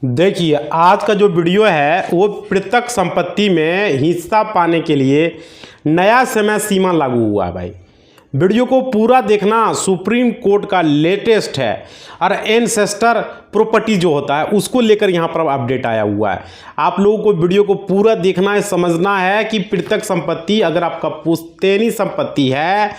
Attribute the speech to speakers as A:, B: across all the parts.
A: देखिए, आज का जो वीडियो है वो पृथक संपत्ति में हिस्सा पाने के लिए नया समय सीमा लागू हुआ है भाई। वीडियो को पूरा देखना, सुप्रीम कोर्ट का लेटेस्ट है और एंसेस्टर प्रॉपर्टी जो होता है उसको लेकर यहाँ पर अपडेट आया हुआ है। आप लोगों को वीडियो को पूरा देखना है, समझना है कि पृथक संपत्ति अगर आपका पुश्तैनी संपत्ति है,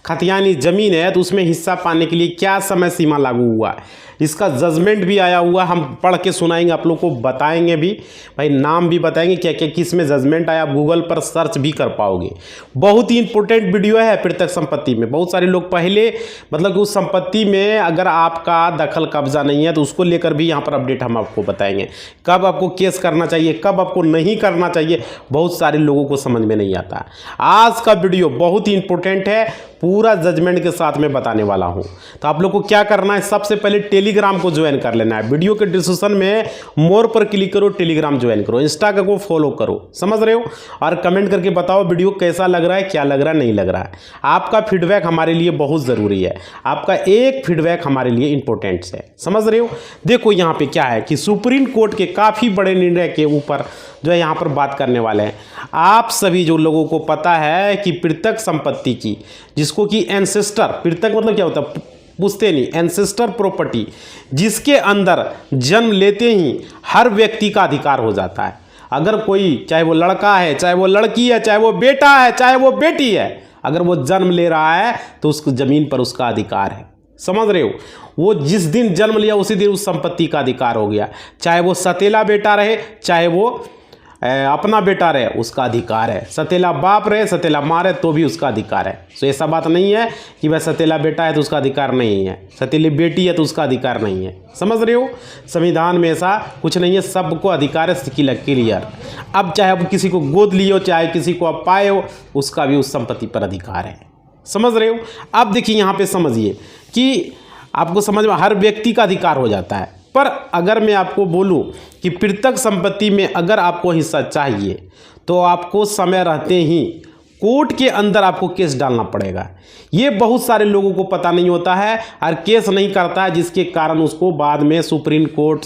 A: खतियानी ज़मीन है, तो उसमें हिस्सा पाने के लिए क्या समय सीमा लागू हुआ है। इसका जजमेंट भी आया हुआ, हम पढ़ के सुनाएंगे, आप लोग को बताएंगे भी भाई, नाम भी बताएंगे क्या क्या किस में जजमेंट आया। आप गूगल पर सर्च भी कर पाओगे। बहुत ही इंपॉर्टेंट वीडियो है पृथक संपत्ति में। बहुत सारे लोग पहले मतलब कि उस संपत्ति में अगर आपका दखल कब्जा नहीं है तो उसको लेकर भी यहाँ पर अपडेट हम आपको बताएंगे। कब आपको केस करना चाहिए, कब आपको नहीं करना चाहिए, बहुत सारे लोगों को समझ में नहीं आता। आज का वीडियो बहुत ही इंपॉर्टेंट है, पूरा जजमेंट के साथ में बताने वाला हूं। तो आप लोग को क्या करना है, सबसे पहले टेलीग्राम को ज्वाइन कर लेना है। वीडियो के डिस्क्रिप्शन में मोर पर क्लिक करो, टेलीग्राम ज्वाइन करो, इंस्टा को फॉलो करो, समझ रहे हो। और कमेंट करके बताओ वीडियो कैसा लग रहा है, क्या लग रहा है, नहीं लग रहा है। आपका फीडबैक हमारे लिए बहुत ज़रूरी है। आपका एक फीडबैक हमारे लिए इंपॉर्टेंट है, समझ रहे हो। देखो यहाँ पे क्या है कि सुप्रीम कोर्ट के काफ़ी बड़े निर्णय के ऊपर जो है यहाँ पर बात करने वाले हैं। आप सभी जो लोगों को पता है कि पृथक संपत्ति की, जिसको कि एंसेस्टर, पृथक मतलब क्या होता है, पुश्तैनी, एंसेस्टर प्रॉपर्टी, जिसके अंदर जन्म लेते ही हर व्यक्ति का अधिकार हो जाता है। अगर कोई, चाहे वो लड़का है, चाहे वो लड़की है, चाहे वो बेटा है, चाहे वो बेटी है, अगर वो जन्म ले रहा है तो उस जमीन पर उसका अधिकार है, समझ रहे हो। वो जिस दिन जन्म लिया उसी दिन उस संपत्ति का अधिकार हो गया। चाहे वो सतीला बेटा रहे, चाहे वो अपना बेटा रहे, उसका अधिकार है। सतीला बाप रहे, सतीला माँ रहे, तो भी उसका अधिकार है। तो ऐसा बात नहीं है कि वह सतीला बेटा है तो उसका अधिकार नहीं है, सतीली बेटी है तो उसका अधिकार नहीं है, समझ रहे हो। संविधान में ऐसा कुछ नहीं है, सबको अधिकार है, क्लियर। अब चाहे आप किसी को गोद लिए हो, चाहे किसी को आप पाए हो, उसका भी उस संपत्ति पर अधिकार है, समझ रहे हो। अब देखिए यहाँ पे समझिए कि आपको समझ में हर व्यक्ति का अधिकार हो जाता है। पर अगर मैं आपको बोलूं कि पृथक संपत्ति में अगर आपको हिस्सा चाहिए तो आपको समय रहते ही कोर्ट के अंदर आपको केस डालना पड़ेगा। ये बहुत सारे लोगों को पता नहीं होता है और केस नहीं करता है, जिसके कारण उसको बाद में सुप्रीम कोर्ट,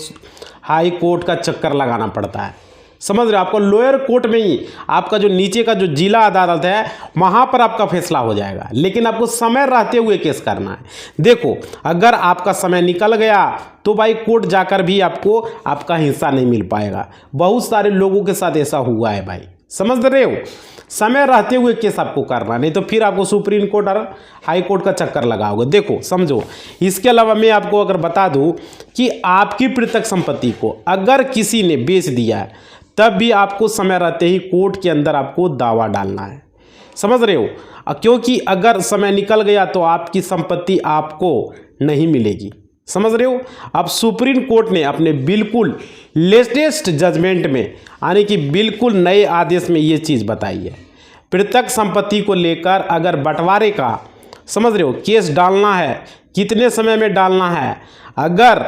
A: हाई कोर्ट का चक्कर लगाना पड़ता है, समझ रहे हो। आपको लोअर कोर्ट में ही आपका जो नीचे का जो जिला अदालत है वहाँ पर आपका फैसला हो जाएगा, लेकिन आपको समय रहते हुए केस करना है। देखो, अगर आपका समय निकल गया तो भाई कोर्ट जाकर भी आपको आपका हिस्सा नहीं मिल पाएगा। बहुत सारे लोगों के साथ ऐसा हुआ है भाई, समझ रहे हो। समय रहते हुए केस आपको करना, नहीं तो फिर आपको सुप्रीम कोर्ट और हाई कोर्ट का चक्कर लगाओगे। देखो समझो, इसके अलावा मैं आपको अगर बता दूं कि आपकी पृथक संपत्ति को अगर किसी ने बेच दिया है तब भी आपको समय रहते ही कोर्ट के अंदर आपको दावा डालना है, समझ रहे हो। क्योंकि अगर समय निकल गया तो आपकी संपत्ति आपको नहीं मिलेगी, समझ रहे हो। अब सुप्रीम कोर्ट ने अपने बिल्कुल लेटेस्ट जजमेंट में, यानी कि बिल्कुल नए आदेश में ये चीज़ बताई है। पृथक संपत्ति को लेकर अगर बंटवारे का, समझ रहे हो, केस डालना है, कितने समय में डालना है। अगर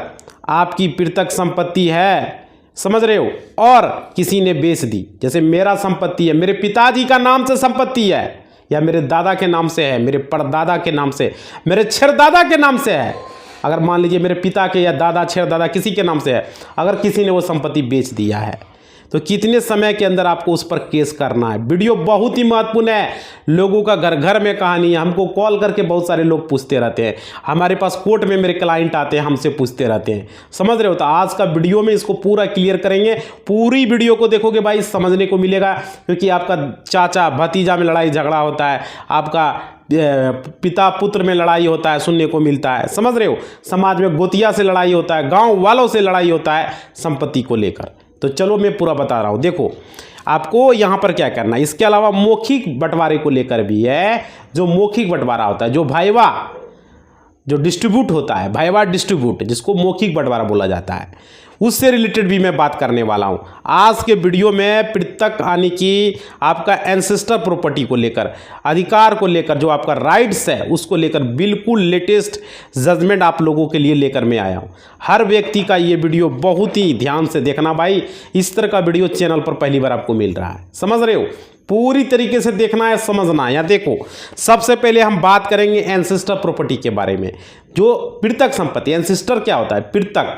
A: आपकी पृथक संपत्ति है, समझ रहे हो, और किसी ने बेच दी, जैसे मेरा संपत्ति है, मेरे पिताजी का नाम से संपत्ति है, या मेरे दादा के नाम से है, मेरे परदादा के नाम से, मेरे छेरदादा के नाम से है। अगर मान लीजिए मेरे पिता के या दादा, छेरदादा किसी के नाम से है, अगर किसी ने वो संपत्ति बेच दिया है तो कितने समय के अंदर आपको उस पर केस करना है। वीडियो बहुत ही महत्वपूर्ण है। लोगों का घर घर में कहानी है। हमको कॉल करके बहुत सारे लोग पूछते रहते हैं, हमारे पास कोर्ट में मेरे क्लाइंट आते हैं, हमसे पूछते रहते हैं, समझ रहे हो। तो आज का वीडियो में इसको पूरा क्लियर करेंगे। पूरी वीडियो को देखोगे भाई, समझने को मिलेगा। क्योंकि आपका चाचा भतीजा में लड़ाई झगड़ा होता है, आपका पिता पुत्र में लड़ाई होता है, सुनने को मिलता है, समझ रहे हो। समाज में गोतिया से लड़ाई होता है, गांव वालों से लड़ाई होता है संपत्ति को लेकर। तो चलो मैं पूरा बता रहा हूँ। देखो, आपको यहाँ पर क्या करना है। इसके अलावा मौखिक बंटवारे को लेकर भी है। जो मौखिक बंटवारा होता है, जो भाईवा जो डिस्ट्रीब्यूट होता है, भाईवा डिस्ट्रीब्यूट, जिसको मौखिक बंटवारा बोला जाता है, उससे रिलेटेड भी मैं बात करने वाला हूं आज के वीडियो में। पृथक यानी कि आपका एंसेस्टर प्रॉपर्टी को लेकर, अधिकार को लेकर, जो आपका राइट्स है उसको लेकर बिल्कुल लेटेस्ट जजमेंट आप लोगों के लिए लेकर मैं आया हूं। हर व्यक्ति का ये वीडियो बहुत ही ध्यान से देखना भाई। इस तरह का वीडियो चैनल पर पहली बार आपको मिल रहा है, समझ रहे हो। पूरी तरीके से देखना है, समझना है। या देखो, सबसे पहले हम बात करेंगे एंसेस्टर प्रॉपर्टी के बारे में। जो पृथक संपत्ति, एंसेस्टर क्या होता है, पृथक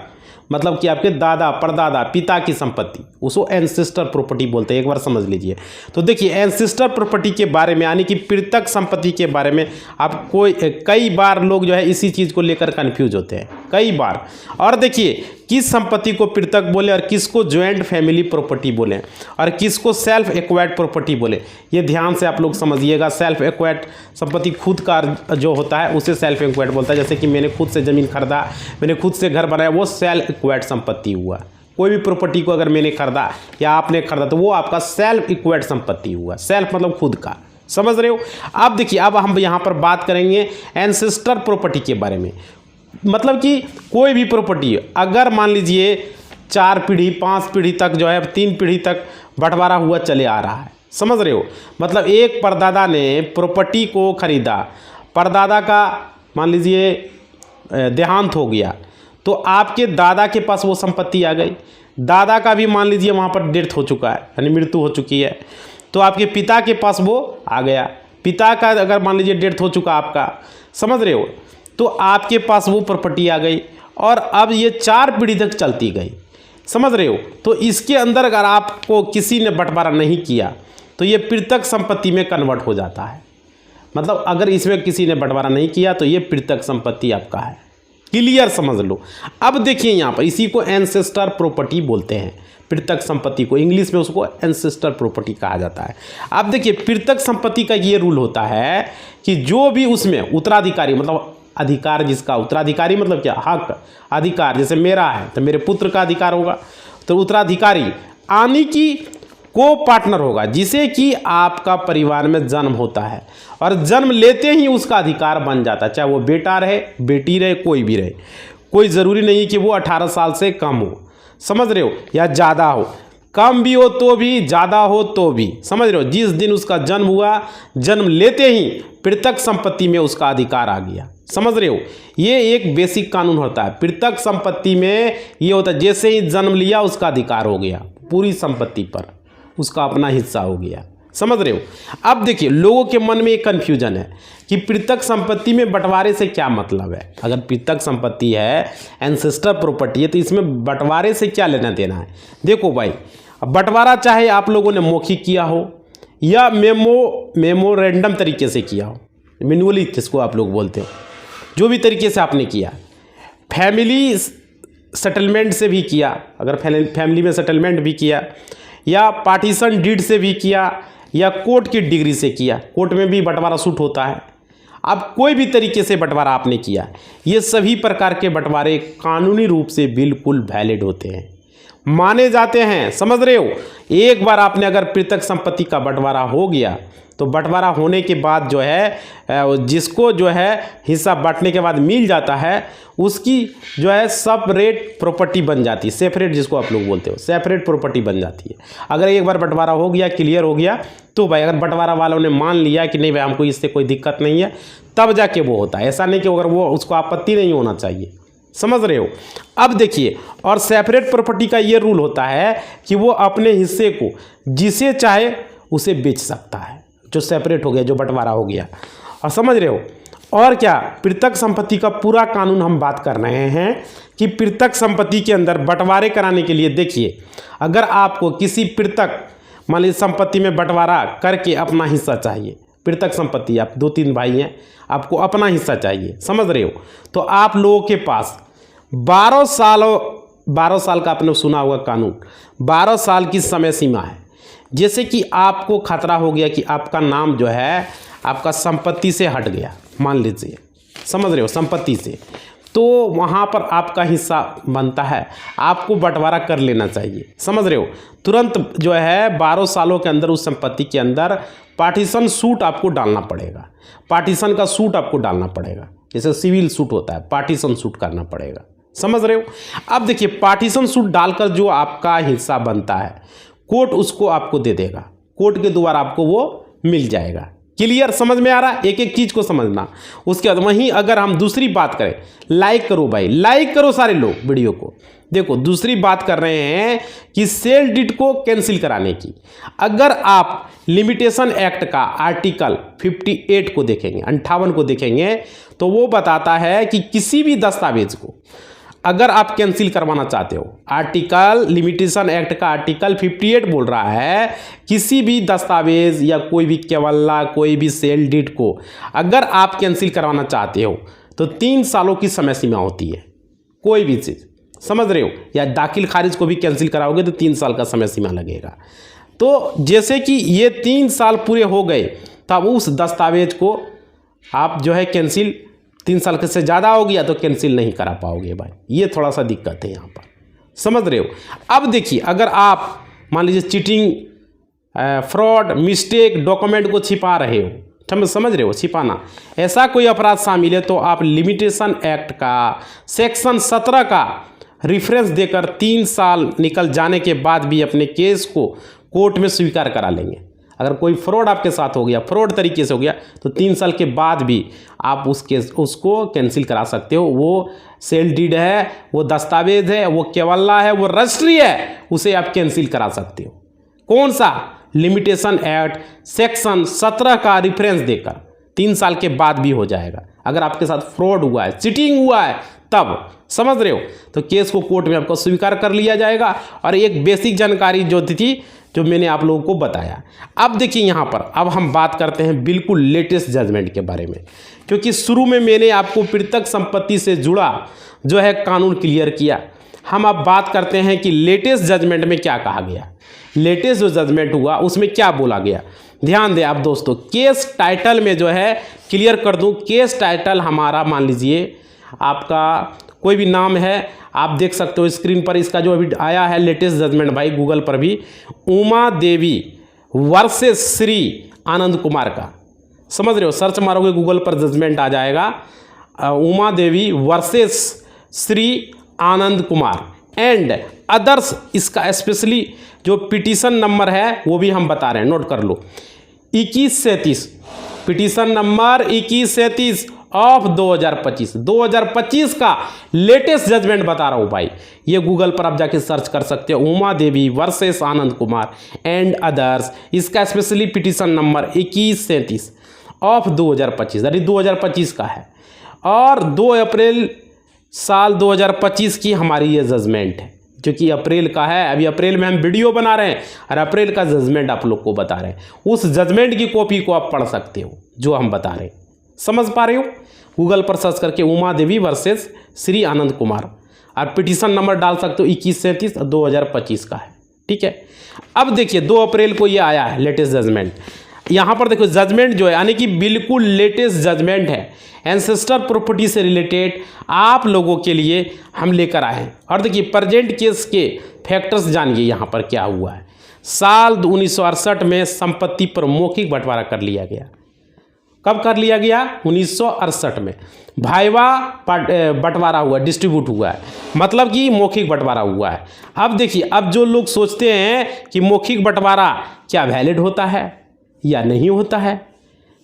A: मतलब कि आपके दादा परदादा पिता की संपत्ति, उसको एंसेस्टर प्रॉपर्टी बोलते हैं, एक बार समझ लीजिए। तो देखिए एंसेस्टर प्रॉपर्टी के बारे में यानी कि पितृक संपत्ति के बारे में आपको कई बार लोग जो है इसी चीज़ को लेकर कन्फ्यूज होते हैं कई बार। और देखिए किस संपत्ति को पितृक बोले और किसको ज्वाइंट फैमिली प्रॉपर्टी बोले और किसको सेल्फ एक्वायर्ड प्रॉपर्टी बोले, ये ध्यान से आप लोग समझिएगा। सेल्फ एक्वायर्ड संपत्ति खुद का जो होता है उसे सेल्फ एक्वायर्ड बोलता है। जैसे कि मैंने खुद से ज़मीन खरीदा, मैंने खुद से घर बनाया, वो सेल्फ एक्वायर्ड संपत्ति हुआ। कोई भी प्रॉपर्टी को अगर मैंने खरीदा या आपने खरीदा तो वो आपका सेल्फ एक्वायर्ड संपत्ति हुआ। सेल्फ मतलब खुद का, समझ रहे हो। अब देखिए अब हम यहाँ पर बात करेंगे एंसेस्टर प्रॉपर्टी के बारे में। मतलब कि कोई भी प्रॉपर्टी अगर मान लीजिए 4 पीढ़ी 5 पीढ़ी तक जो है 3 पीढ़ी तक बंटवारा हुआ चले आ रहा है, समझ रहे हो। मतलब एक परदादा ने प्रॉपर्टी को खरीदा, परदादा का मान लीजिए देहांत हो गया तो आपके दादा के पास वो संपत्ति आ गई। दादा का भी मान लीजिए वहाँ पर डेथ हो चुका है यानी मृत्यु हो चुकी है तो आपके पिता के पास वो आ गया। पिता का अगर मान लीजिए डेथ हो चुका आपका, समझ रहे हो, तो आपके पास वो प्रॉपर्टी आ गई और अब ये 4 पीढ़ी तक चलती गई, समझ रहे हो। तो इसके अंदर अगर आपको किसी ने बंटवारा नहीं किया तो ये पितृक संपत्ति में कन्वर्ट हो जाता है। मतलब अगर इसमें किसी ने बंटवारा नहीं किया तो ये पितृक संपत्ति आपका है। क्लियर, समझ लो। अब देखिए यहाँ पर इसी को एंसेस्टर प्रॉपर्टी बोलते हैं, पितृक संपत्ति को इंग्लिश में उसको एंसेस्टर प्रॉपर्टी कहा जाता है। अब देखिए पितृक संपत्ति का ये रूल होता है कि जो भी उसमें उत्तराधिकारी मतलब अधिकार, जिसका उत्तराधिकारी मतलब क्या, हक अधिकार, जैसे मेरा है तो मेरे पुत्र का अधिकार होगा, तो उत्तराधिकारी आने की को पार्टनर होगा जिसे कि आपका परिवार में जन्म होता है और जन्म लेते ही उसका अधिकार बन जाता है, चाहे वो बेटा रहे बेटी रहे कोई भी रहे। कोई ज़रूरी नहीं कि वो 18 साल से कम हो, समझ रहे हो, या ज़्यादा हो, कम भी हो तो भी ज़्यादा हो तो भी, समझ रहे हो। जिस दिन उसका जन्म हुआ जन्म लेते ही पितृक संपत्ति में उसका अधिकार आ गया, समझ रहे हो। ये एक बेसिक कानून होता है पितृक संपत्ति में। ये होता है जैसे ही जन्म लिया उसका अधिकार हो गया, पूरी संपत्ति पर उसका अपना हिस्सा हो गया, समझ रहे हो। अब देखिए लोगों के मन में एक कन्फ्यूजन है कि पितृक संपत्ति में बंटवारे से क्या मतलब है। अगर पितृक संपत्ति है, एंसेस्टर प्रॉपर्टी है, तो इसमें बंटवारे से क्या लेना देना है। देखो भाई, अब बंटवारा चाहे आप लोगों ने मौखिक किया हो या मेमोरेंडम तरीके से किया हो, मैन्युअली जिसको आप लोग बोलते हो, जो भी तरीके से आपने किया, फैमिली सेटलमेंट से भी किया, अगर फैमिली में सेटलमेंट भी किया, या पार्टीशन डीड से भी किया, या कोर्ट की डिग्री से किया, कोर्ट में भी बंटवारा सूट होता है। अब कोई भी तरीके से बंटवारा आपने किया, ये सभी प्रकार के बंटवारे कानूनी रूप से बिल्कुल वैलिड होते हैं, माने जाते हैं, समझ रहे हो। एक बार आपने अगर पितृक संपत्ति का बंटवारा हो गया तो बंटवारा होने के बाद जो है जिसको जो है हिस्सा बांटने के बाद मिल जाता है उसकी जो है सेपरेट प्रॉपर्टी बन जाती है। सेपरेट जिसको आप लोग बोलते हो, सेपरेट प्रॉपर्टी बन जाती है। अगर एक बार बंटवारा हो गया, क्लियर हो गया, तो भाई अगर बंटवारा वालों ने मान लिया कि नहीं भाई हमको इससे कोई दिक्कत नहीं है, तब जाके वो होता है। ऐसा नहीं कि अगर वो उसको आपत्ति नहीं होना चाहिए, समझ रहे हो। अब देखिए, और सेपरेट प्रॉपर्टी का ये रूल होता है कि वो अपने हिस्से को जिसे चाहे उसे बेच सकता है, जो सेपरेट हो गया, जो बंटवारा हो गया, और समझ रहे हो। और क्या, पितृक संपत्ति का पूरा कानून हम बात कर रहे हैं कि पितृक संपत्ति के अंदर बंटवारे कराने के लिए देखिए, अगर आपको किसी पितृक मान लीजिए संपत्ति में बंटवारा करके अपना हिस्सा चाहिए, पितृक संपत्ति, आप 2-3 भाई हैं, आपको अपना हिस्सा चाहिए, समझ रहे हो, तो आप लोगों के पास 12 साल का आपने सुना होगा कानून, 12 साल की समय सीमा है। जैसे कि आपको खतरा हो गया कि आपका नाम जो है आपका संपत्ति से हट गया, मान लीजिए, समझ रहे हो, संपत्ति से, तो वहाँ पर आपका हिस्सा बनता है, आपको बंटवारा कर लेना चाहिए, समझ रहे हो। तुरंत जो है 12 सालों के अंदर उस संपत्ति के अंदर पार्टीशन सूट आपको डालना पड़ेगा, पार्टीशन का सूट आपको डालना पड़ेगा, जैसे सिविल सूट होता है, पार्टीशन सूट करना पड़ेगा, समझ रहे हो। अब देखिए, पार्टीशन सूट डालकर जो आपका हिस्सा बनता है, कोर्ट उसको आपको दे देगा, कोर्ट के द्वारा आपको वो मिल जाएगा। क्लियर, समझ में आ रहा है, एक एक चीज़ को समझना। उसके बाद वहीं अगर हम दूसरी बात करें, लाइक करो भाई, लाइक करो सारे लोग वीडियो को। देखो, दूसरी बात कर रहे हैं कि सेल डीड को कैंसिल कराने की। अगर आप लिमिटेशन एक्ट का आर्टिकल 58 को देखेंगे, 58 को देखेंगे, तो वो बताता है कि किसी भी दस्तावेज को अगर आप कैंसिल करवाना चाहते हो, आर्टिकल लिमिटेशन एक्ट का आर्टिकल 58 बोल रहा है किसी भी दस्तावेज या कोई भी केवल्ला, कोई भी सेल डीड को अगर आप कैंसिल करवाना चाहते हो तो 3 सालों की समय सीमा होती है। कोई भी चीज़, समझ रहे हो, या दाखिल खारिज को भी कैंसिल कराओगे तो 3 साल का समय सीमा लगेगा। तो जैसे कि ये 3 साल पूरे हो गए तब उस दस्तावेज को आप जो है कैंसिल, 3 साल से ज़्यादा हो गया तो कैंसिल नहीं करा पाओगे भाई। ये थोड़ा सा दिक्कत है यहाँ पर, समझ रहे हो। अब देखिए, अगर आप मान लीजिए चीटिंग, फ्रॉड, मिस्टेक, डॉक्यूमेंट को छिपा रहे हो, समझ रहे हो, छिपाना, ऐसा कोई अपराध शामिल है तो आप लिमिटेशन एक्ट का सेक्शन 17 का रिफरेंस देकर 3 साल निकल जाने के बाद भी अपने केस को कोर्ट में स्वीकार करा लेंगे। अगर कोई फ्रॉड आपके साथ हो गया, फ्रॉड तरीके से हो गया, तो 3 साल के बाद भी आप उसको कैंसिल करा सकते हो। वो सेल डीड है, वो दस्तावेज है, वो केवल्ला है, वो रजिस्ट्री है, उसे आप कैंसिल करा सकते हो। कौन सा? लिमिटेशन एक्ट सेक्शन 17 का रिफरेंस देकर 3 साल के बाद भी हो जाएगा। अगर आपके साथ फ्रॉड हुआ है, चीटिंग हुआ है, तब, समझ रहे हो, तो केस को कोर्ट में आपको स्वीकार कर लिया जाएगा। और एक बेसिक जानकारी जो थी जो मैंने आप लोगों को बताया। अब देखिए यहाँ पर, अब हम बात करते हैं बिल्कुल लेटेस्ट जजमेंट के बारे में, क्योंकि शुरू में मैंने आपको पृथक संपत्ति से जुड़ा जो है कानून क्लियर किया। हम अब बात करते हैं कि लेटेस्ट जजमेंट में क्या कहा गया। लेटेस्ट जो जजमेंट हुआ उसमें क्या बोला गया, ध्यान दें आप दोस्तों। केस टाइटल में जो है क्लियर कर दूं, केस टाइटल हमारा मान लीजिए आपका कोई भी नाम है, आप देख सकते हो स्क्रीन पर, इसका जो अभी आया है लेटेस्ट जजमेंट भाई गूगल पर भी, उमा देवी वर्सेस श्री आनंद कुमार का, समझ रहे हो, सर्च मारोगे गूगल पर जजमेंट आ जाएगा, Uma Devi versus Shri Anand Kumar and others. इसका स्पेशली जो पिटीशन नंबर है वो भी हम बता रहे हैं, नोट कर लो, 2137, पिटीशन नंबर 2137 ऑफ 2025 का लेटेस्ट जजमेंट बता रहा हूँ भाई। ये गूगल पर आप जाके सर्च कर सकते हो, Uma Devi versus Anand Kumar and others. इसका स्पेशली पिटीशन नंबर 2137 ऑफ 2025, यानी 2025 का है। और 2 अप्रैल साल 2025 की हमारी ये जजमेंट है, जो कि अप्रैल का है। अभी अप्रैल में हम वीडियो बना रहे हैं और अप्रैल का जजमेंट आप लोग को बता रहे हैं। उस जजमेंट की कॉपी को आप पढ़ सकते हो जो हम बता रहे हैं, समझ पा रहे हो। गूगल पर सर्च करके उमा देवी वर्सेस श्री आनंद कुमार, और पिटीशन नंबर डाल सकते हो 2137 2025 का है, ठीक है। अब देखिए 2 अप्रैल को ये आया है लेटेस्ट जजमेंट। यहाँ पर देखो जजमेंट जो है यानी कि बिल्कुल लेटेस्ट जजमेंट है, एंसेस्टर प्रॉपर्टी से रिलेटेड आप लोगों के लिए हम लेकर आए हैं। और देखिए प्रेजेंट केस के फैक्टर्स जानिए यहाँ पर क्या हुआ है। साल 1968 में संपत्ति पर मौखिक बंटवारा कर लिया गया। कब कर लिया गया? 1968 में भाईवा बंटवारा हुआ, डिस्ट्रीब्यूट हुआ है, मतलब कि मौखिक बंटवारा हुआ है। अब देखिए, अब जो लोग सोचते हैं कि मौखिक बंटवारा क्या वैलिड होता है या नहीं होता है,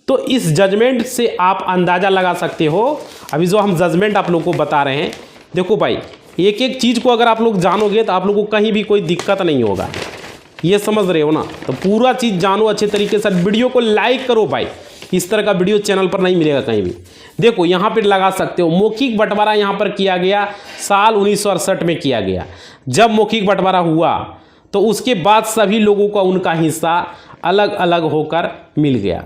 A: तो इस जजमेंट से आप अंदाज़ा लगा सकते हो। अभी जो हम जजमेंट आप लोगों को बता रहे हैं, देखो भाई, एक एक चीज़ को अगर आप लोग जानोगे तो आप लोगों को कहीं भी कोई दिक्कत नहीं होगा, ये समझ रहे हो ना। तो पूरा चीज़ जानो अच्छे तरीके से, वीडियो को लाइक करो भाई, इस तरह का वीडियो चैनल पर नहीं मिलेगा कहीं भी। देखो यहाँ पर लगा सकते हो, मौखिक बंटवारा यहाँ पर किया गया साल 1968 में किया गया। जब मौखिक बंटवारा हुआ तो उसके बाद सभी लोगों का उनका हिस्सा अलग अलग होकर मिल गया।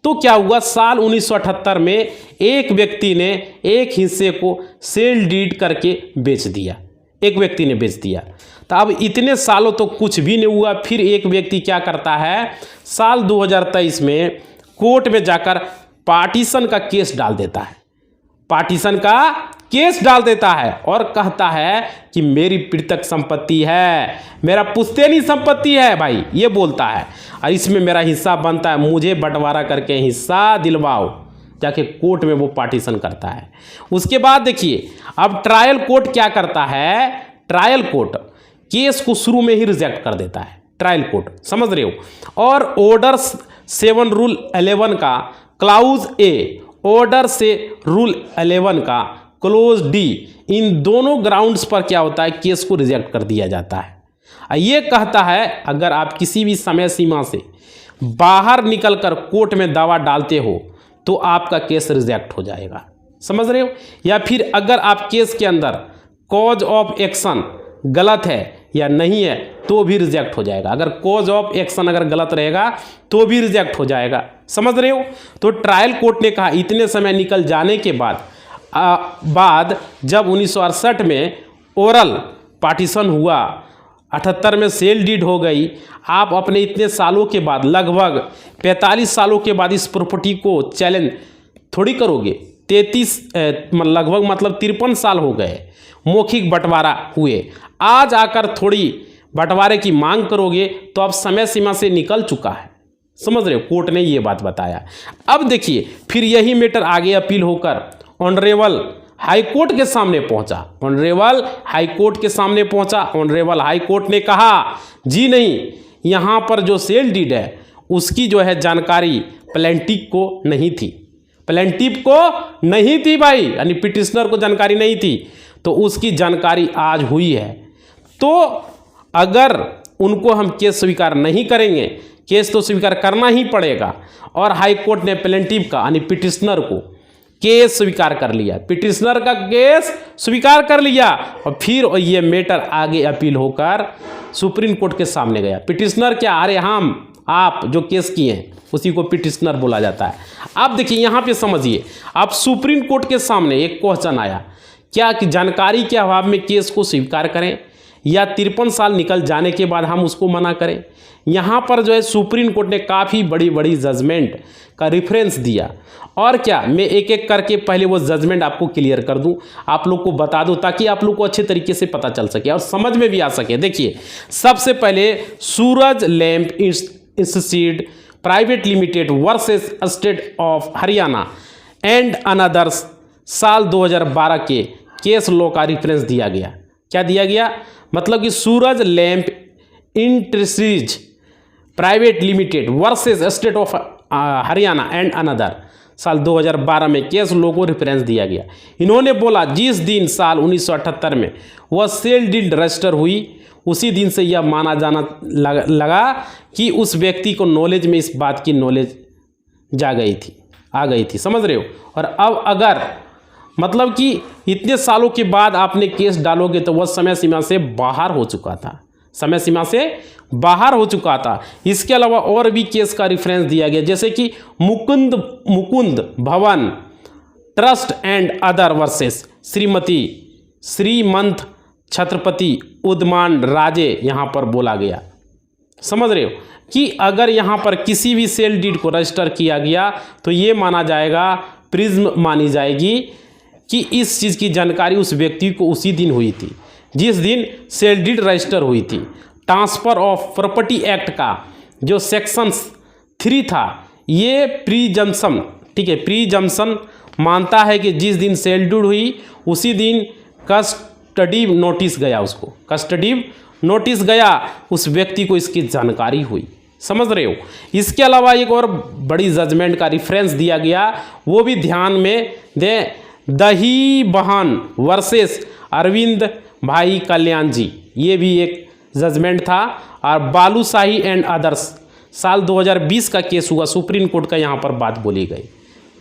A: तो क्या हुआ, साल 1978 में एक व्यक्ति ने एक हिस्से को सेल डीड करके बेच दिया, एक व्यक्ति ने बेच दिया। तो अब इतने सालों तो कुछ भी नहीं हुआ, फिर एक व्यक्ति क्या करता है, साल 2023 में कोर्ट में जाकर पार्टीशन का केस डाल देता है, पार्टीशन का केस डाल देता है और कहता है कि मेरी पृथक संपत्ति है, मेरा पुश्तैनी संपत्ति है भाई, ये बोलता है, और इसमें मेरा हिस्सा बनता है, मुझे बंटवारा करके हिस्सा दिलवाओ। जाके कोर्ट में वो पार्टीशन करता है। उसके बाद देखिए, अब ट्रायल कोर्ट क्या करता है, ट्रायल कोर्ट केस को शुरू में ही रिजेक्ट कर देता है, ट्रायल कोर्ट, समझ रहे हो। और ऑर्डर 7 रूल 11 का क्लाउज ए, ऑर्डर से रूल 11 का क्लोज डी, इन दोनों ग्राउंड्स पर क्या होता है, केस को रिजेक्ट कर दिया जाता है। ये कहता है अगर आप किसी भी समय सीमा से बाहर निकलकर कोर्ट में दावा डालते हो तो आपका केस रिजेक्ट हो जाएगा, समझ रहे हो। या फिर अगर आप केस के अंदर कॉज ऑफ एक्शन गलत है या नहीं है तो भी रिजेक्ट हो जाएगा। अगर कॉज ऑफ एक्शन अगर गलत रहेगा तो भी रिजेक्ट हो जाएगा, समझ रहे हो। तो ट्रायल कोर्ट ने कहा इतने समय निकल जाने के बाद जब 1968 में ओरल पार्टीशन हुआ, 78 में सेल डीड हो गई, आप अपने इतने सालों के बाद लगभग 45 सालों के बाद इस प्रॉपर्टी को चैलेंज थोड़ी करोगे। 33 लगभग मतलब 53 साल हो गए मौखिक बंटवारा हुए, आज आकर थोड़ी बंटवारे की मांग करोगे तो अब समय सीमा से निकल चुका है, समझ रहे हो। कोर्ट ने ये बात बताया। अब देखिए फिर यही मैटर आगे अपील होकर ऑनरेबल हाई कोर्ट के सामने पहुंचा। ऑनरेबल हाई कोर्ट के सामने पहुंचा। ऑनरेबल हाई कोर्ट ने कहा जी नहीं, यहाँ पर जो सेल डीड है उसकी जो है जानकारी प्लेंटिफ को नहीं थी, प्लेंटिफ को नहीं थी भाई, यानी पिटिशनर को जानकारी नहीं थी, तो उसकी जानकारी आज हुई है। तो अगर उनको हम केस स्वीकार नहीं करेंगे, केस तो स्वीकार करना ही पड़ेगा, और हाई कोर्ट ने प्लेंटिफ का यानी पिटिशनर को केस स्वीकार कर लिया, पिटिशनर का केस स्वीकार कर लिया, और फिर ये मैटर आगे अपील होकर सुप्रीम कोर्ट के सामने गया। पिटिशनर क्या, अरे हम आप जो केस किए हैं उसी को पिटिशनर बोला जाता है। अब देखिए यहाँ पे समझिए, अब सुप्रीम कोर्ट के सामने एक क्वेश्चन आया, क्या कि जानकारी के अभाव में केस को स्वीकार करें या 53 साल निकल जाने के बाद हम उसको मना करें। यहाँ पर जो है सुप्रीम कोर्ट ने काफ़ी बड़ी बड़ी जजमेंट का रेफरेंस दिया, और क्या मैं एक एक करके पहले वो जजमेंट आपको क्लियर कर दूं, आप लोग को बता दूं, ताकि आप लोग को अच्छे तरीके से पता चल सके और समझ में भी आ सके। देखिए सबसे पहले Suraj lamp institute private limited versus state of Haryana and anothers साल 2012 के केस लॉ का रेफरेंस दिया गया। क्या दिया गया, मतलब कि Suraj lamp industries private limited versus state of Haryana and another साल 2012 में केस लॉ को रेफरेंस दिया गया। इन्होंने बोला जिस दिन साल 1978 में वह सेल डीड रजिस्टर हुई, उसी दिन से यह माना जाना लगा कि उस व्यक्ति को नॉलेज में इस बात की नॉलेज आ गई थी, समझ रहे हो। और अब अगर मतलब कि इतने सालों के बाद आपने केस डालोगे तो वह समय सीमा से बाहर हो चुका था, समय सीमा से बाहर हो चुका था। इसके अलावा और भी केस का रेफरेंस दिया गया, जैसे कि मुकुंद भवन ट्रस्ट एंड अदर वर्सेस श्रीमंत छत्रपति उद्मान राजे यहाँ पर बोला गया, समझ रहे हो, कि अगर यहाँ पर किसी भी सेल डीड को रजिस्टर किया गया तो ये माना जाएगा, प्रिज्म मानी जाएगी कि इस चीज़ की जानकारी उस व्यक्ति को उसी दिन हुई थी जिस दिन सेल डीड रजिस्टर हुई थी। ट्रांसफ़र ऑफ प्रॉपर्टी एक्ट का जो सेक्शन 3 था, ये प्रीजम्पशन, ठीक है, प्रीजम्पशन मानता है कि जिस दिन सेल डीड हुई उसी दिन कस्टडी नोटिस गया, उसको कस्टडी नोटिस गया, उस व्यक्ति को इसकी जानकारी हुई, समझ रहे हो। इसके अलावा एक और बड़ी जजमेंट का रेफरेंस दिया गया, वो भी ध्यान में दें, दही बहन वर्सेस अरविंद भाई कल्याण जी, ये भी एक जजमेंट था। और बालूशाही एंड अदर्स साल 2020 का केस हुआ, सुप्रीम कोर्ट का यहाँ पर बात बोली गई।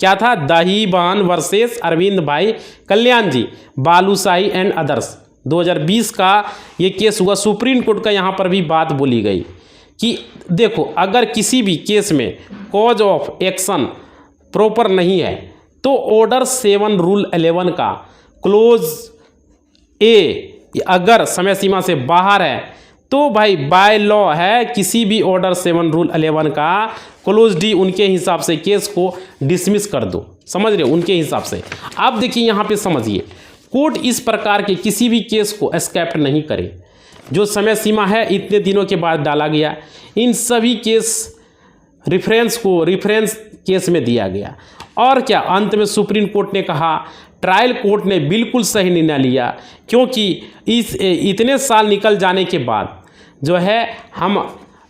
A: क्या था, दही बहन वर्सेस अरविंद भाई कल्याण जी, बालूशाही एंड अदर्स 2020 का ये केस हुआ, सुप्रीम कोर्ट का यहाँ पर भी बात बोली गई कि देखो अगर किसी भी केस में कॉज ऑफ एक्शन प्रॉपर नहीं है तो ऑर्डर 7 रूल 11 का क्लोज ए अगर समय सीमा से बाहर है तो भाई बाय लॉ है, किसी भी ऑर्डर 7 रूल 11 का क्लोज डी उनके हिसाब से केस को डिसमिस कर दो, समझ रहे हो, उनके हिसाब से। आप देखिए यहाँ पे समझिए, कोर्ट इस प्रकार के किसी भी केस को एक्सेप्ट नहीं करे जो समय सीमा है इतने दिनों के बाद डाला गया। इन सभी केस रेफरेंस को रेफरेंस केस में दिया गया। और क्या, अंत में सुप्रीम कोर्ट ने कहा ट्रायल कोर्ट ने बिल्कुल सही निर्णय लिया, क्योंकि इस इतने साल निकल जाने के बाद जो है हम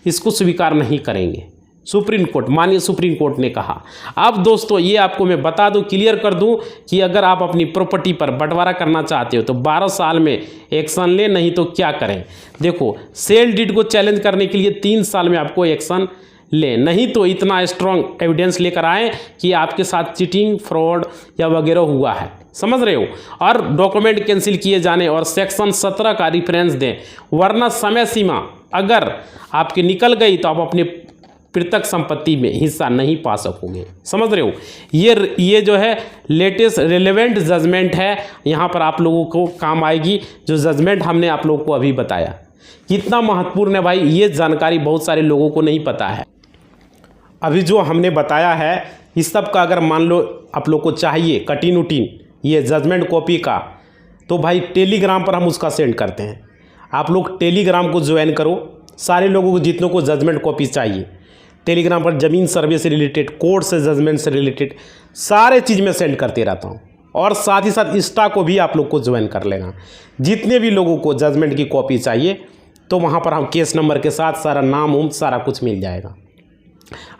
A: इसको स्वीकार नहीं करेंगे, सुप्रीम कोर्ट, माननीय सुप्रीम कोर्ट ने कहा। अब दोस्तों ये आपको मैं बता दूं, क्लियर कर दूं कि अगर आप अपनी प्रॉपर्टी पर बंटवारा करना चाहते हो तो 12 साल में एक्शन ले, नहीं तो क्या करें। देखो सेल डीड को चैलेंज करने के लिए 3 साल में आपको एक्शन ले, नहीं तो इतना स्ट्रॉन्ग एविडेंस लेकर आए कि आपके साथ चीटिंग फ्रॉड या वगैरह हुआ है। समझ रहे हो। और डॉक्यूमेंट कैंसिल किए जाने और सेक्शन 17 का रिफरेंस दें, वरना समय सीमा अगर आपकी निकल गई तो आप अपने पृथक संपत्ति में हिस्सा नहीं पा सकोगे। समझ रहे हो। ये जो है लेटेस्ट रिलेवेंट जजमेंट है, यहाँ पर आप लोगों को काम आएगी। जो जजमेंट हमने आप लोगों को अभी बताया कितना महत्वपूर्ण है भाई, ये जानकारी बहुत सारे लोगों को नहीं पता है। अभी जो हमने बताया है इस सब का अगर मान लो आप लोग को चाहिए कटिंग उटिंग ये जजमेंट कॉपी का, तो भाई टेलीग्राम पर हम उसका सेंड करते हैं। आप लोग टेलीग्राम को ज्वाइन करो। सारे लोगों को जितनों को जजमेंट कॉपी चाहिए टेलीग्राम पर ज़मीन सर्वे से रिलेटेड, कोर्ट से जजमेंट से रिलेटेड सारे चीज़ में सेंड करते रहता हूँ। और साथ ही साथ इंस्टा को भी आप लोग को ज्वाइन कर लेना। जितने भी लोगों को जजमेंट की कॉपी चाहिए तो वहाँ पर हम केस नंबर के साथ सारा नाम उम सारा कुछ मिल जाएगा।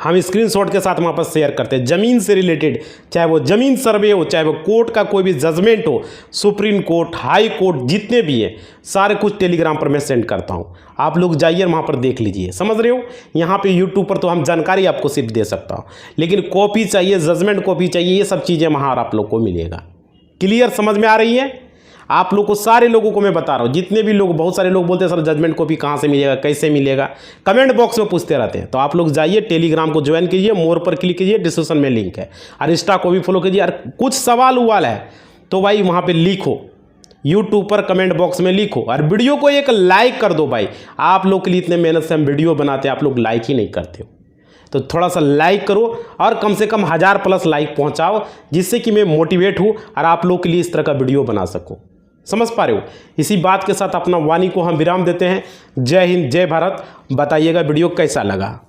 A: हम स्क्रीनशॉट के साथ वहाँ पर शेयर करते हैं। ज़मीन से रिलेटेड चाहे वो ज़मीन सर्वे हो, चाहे वो कोर्ट का कोई भी जजमेंट हो, सुप्रीम कोर्ट, हाई कोर्ट, जितने भी हैं सारे कुछ टेलीग्राम पर मैं सेंड करता हूँ। आप लोग जाइए वहाँ पर देख लीजिए। समझ रहे हो। यहाँ पे यूट्यूब पर तो हम जानकारी आपको सिर्फ दे सकता हूँ, लेकिन कॉपी चाहिए, जजमेंट कॉपी चाहिए, ये सब चीज़ें वहाँ आप लोग को मिलेगा। क्लियर समझ में आ रही है। आप लोग को सारे लोगों को मैं बता रहा हूँ, जितने भी लोग, बहुत सारे लोग बोलते हैं सर जजमेंट कॉपी कहाँ से मिलेगा, कैसे मिलेगा, कमेंट बॉक्स में पूछते रहते हैं। तो आप लोग जाइए टेलीग्राम को ज्वाइन कीजिए, मोर पर क्लिक कीजिए, डिस्क्रिप्शन में लिंक है। और इंस्टा को भी फॉलो कीजिए। और कुछ सवाल उवाल है तो भाई वहाँ पर लिखो, यूट्यूब पर कमेंट बॉक्स में लिखो। और वीडियो को एक लाइक कर दो भाई। आप लोग के लिए इतने मेहनत से हम वीडियो बनाते हैं, आप लोग लाइक ही नहीं करते हो। तो थोड़ा सा लाइक करो और कम से कम 1000+ लाइक पहुंचाओ, जिससे कि मैं मोटिवेट हूं और आप लोग के लिए इस तरह का वीडियो बना सकूं। समझ पा रहे हो। इसी बात के साथ अपना वाणी को हम विराम देते हैं। जय हिंद, जय भारत। बताइएगा वीडियो कैसा लगा।